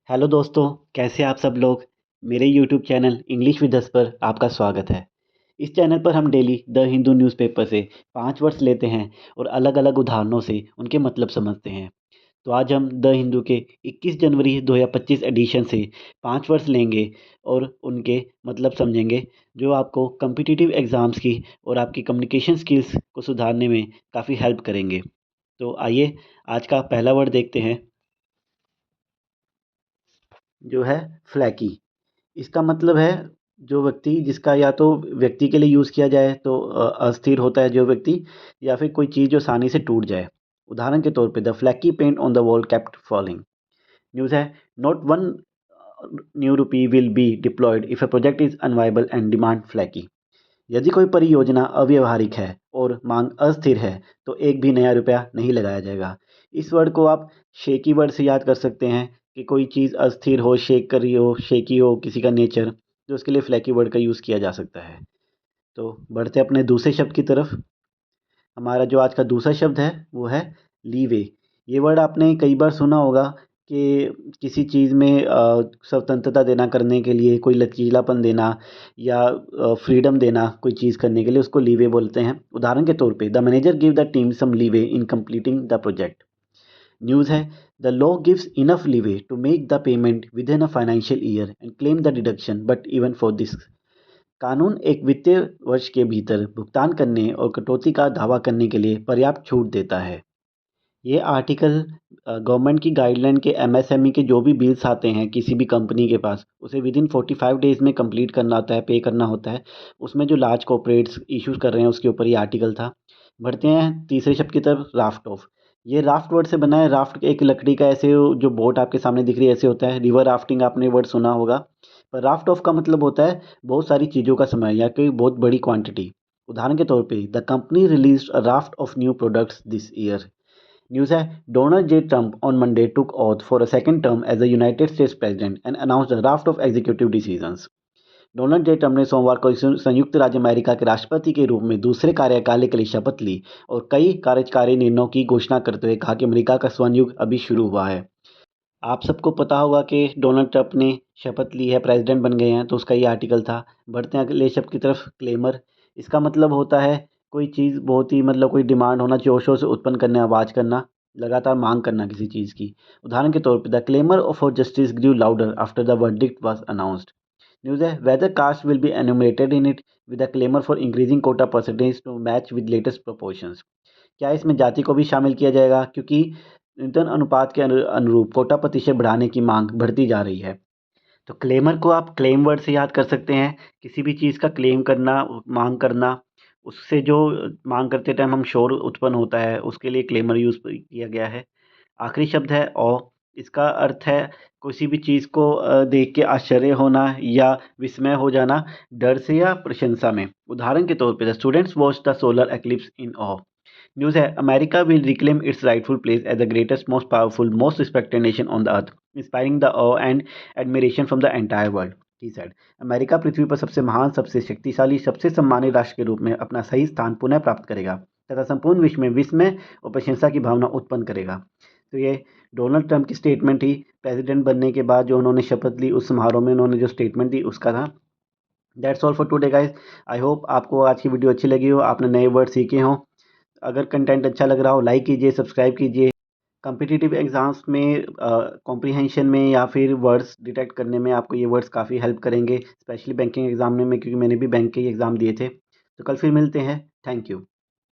Hello दोस्तों, कैसे आप सब लोग। मेरे YouTube channel English with us पर आपका स्वागत है। इस चैनल पर हम डेली द हिंदू न्यूज़पेपर से 5 वर्ड्स लेते हैं और अलग अलग उदाहरणों से उनके मतलब समझते हैं। तो आज हम द हिंदू के 21 जनवरी 2025 एडिशन से 5 वर्ड्स लेंगे और उनके मतलब समझेंगे, जो आपको कम्पिटिटिव एग्ज़ाम्स की और आपकी कम्युनिकेशन स्किल्स को सुधारने में काफ़ी हेल्प करेंगे। तो आइए आज का पहला वर्ड देखते हैं, जो है फ्लैकी। इसका मतलब है जो व्यक्ति, जिसका या तो व्यक्ति के लिए यूज़ किया जाए तो अस्थिर होता है जो व्यक्ति, या फिर कोई चीज़ जो आसानी से टूट जाए। उदाहरण के तौर पे the flaky paint on the wall kept falling. News है, not one new rupee will be deployed if a project is unviable and demand flaky. यदि कोई परियोजना अव्यवहारिक है और मांग अस्थिर है तो एक भी नया रुपया नहीं लगाया जाएगा। इस वर्ड को आप शेकी वर्ड से याद कर सकते हैं कि कोई चीज़ अस्थिर हो, शेक कर रही हो, शेकी हो किसी का नेचर, तो उसके लिए फ्लैकी वर्ड का यूज़ किया जा सकता है। तो बढ़ते अपने दूसरे शब्द की तरफ। हमारा जो आज का दूसरा शब्द है वो है लीवे। ये वर्ड आपने कई बार सुना होगा कि किसी चीज़ में स्वतंत्रता देना करने के लिए, कोई लचीलापन देना या फ्रीडम देना कोई चीज़ करने के लिए, उसको लीवे बोलते हैं। उदाहरण के तौर पे the manager give the team some leeway in completing the project. News है, the law gives enough leeway to make the payment within a financial year and claim the deduction but even for this. कानून एक वित्तीय वर्ष के भीतर भुगतान करने और कटौती का दावा करने के लिए पर्याप्त छूट देता है। ये आर्टिकल गवर्नमेंट की गाइडलाइन के एमएसएमई के जो भी बिल्स आते हैं किसी भी कंपनी के पास, उसे विद इन 45 डेज़ में कंप्लीट करना होता है, पे करना होता है। उसमें जो लार्ज कॉर्पोरेट्स इश्यूज़ कर रहे हैं उसके ऊपर ये आर्टिकल था। बढ़ते हैं तीसरे शब्द की तरफ, राफ्ट ऑफ। ये राफ्ट वर्ड से बना है। राफ्ट एक लकड़ी का ऐसे जो बोट आपके सामने दिख रही है ऐसे होता है। रिवर राफ्टिंग आपने वर्ड सुना होगा। पर राफ्ट ऑफ का मतलब होता है बहुत सारी चीज़ों का समय या कोई बहुत बड़ी क्वांटिटी। उदाहरण के तौर पे the company released a raft of new products this year. News है, Donald J Trump on Monday took oath for a second term as a United States president and announced a raft of executive decisions. Donald J Trump ने सोमवार को संयुक्त राज्य America के राष्ट्रपति के रूप में दूसरे कार्यकाल के लिए शपथ ली और कई कार्यकारी निर्णयों की घोषणा करते हुए कहा कि अमेरिका का स्वर्ण युग अभी शुरू हुआ है। आप सबको पता होगा कि डोनाल्ड ट्रंप ने शपथ ली है, प्रेसिडेंट बन गए हैं, तो उसका ये आर्टिकल था। बढ़ते हैं अगले शब्द की तरफ, क्लेमर। इसका मतलब होता है कोई चीज़ बहुत ही, मतलब कोई डिमांड होना, जोर शोर से उत्पन्न करना, आवाज़ करना, लगातार मांग करना किसी चीज़ की। उदाहरण के तौर पे the clamour for justice grew louder after the verdict was announced. News है, whether caste will be enumerated in it with the clamour for increasing quota percentage to match with latest proportions. क्या इसमें जाति को भी शामिल किया जाएगा, क्योंकि न्यूनतम अनुपात के अनुरूप कोटा प्रतिशत बढ़ाने की मांग बढ़ती जा रही है। तो क्लेमर को आप क्लेम वर्ड से याद कर सकते हैं। किसी भी चीज़ का क्लेम करना, मांग करना, उससे जो मांग करते टाइम हम शोर उत्पन्न होता है उसके लिए क्लेमर यूज़ किया गया है। आखिरी शब्द है ऑ। इसका अर्थ है किसी भी चीज़ को देख के आश्चर्य होना या विस्मय हो जाना, डर से या प्रशंसा में। उदाहरण के तौर पे the students watch the solar eclipse in awe. News है, America will reclaim its rightful place as the greatest, most powerful, most respected nation on the earth, inspiring the awe and admiration from the entire world. He said, America पृथ्वी पर सबसे महान, सबसे शक्तिशाली, सबसे सम्मानित राष्ट्र के रूप में अपना सही स्थान पुनः प्राप्त करेगा तथा संपूर्ण विश्व में विस्मय और प्रशंसा की भावना उत्पन्न करेगा। तो ये डोनाल्ड ट्रंप की स्टेटमेंट थी। प्रेसिडेंट बनने के बाद जो उन्होंने शपथ ली, उस समारोह में उन्होंने जो स्टेटमेंट दी उसका था। That's all for today guys. I hope आपको आज की वीडियो अच्छी लगी हो, आपने नए वर्ड सीखे हों। अगर कंटेंट अच्छा लग रहा हो, लाइक कीजिए, सब्सक्राइब कीजिए। कॉम्पिटिटिव एग्ज़ाम्स में कॉम्प्रिहेंशन में या फिर वर्ड्स डिटेक्ट करने में आपको ये वर्ड्स काफ़ी हेल्प करेंगे, स्पेशली बैंकिंग एग्ज़ाम में, क्योंकि मैंने भी बैंक के ही एग्ज़ाम दिए थे। तो कल फिर मिलते हैं। Thank you.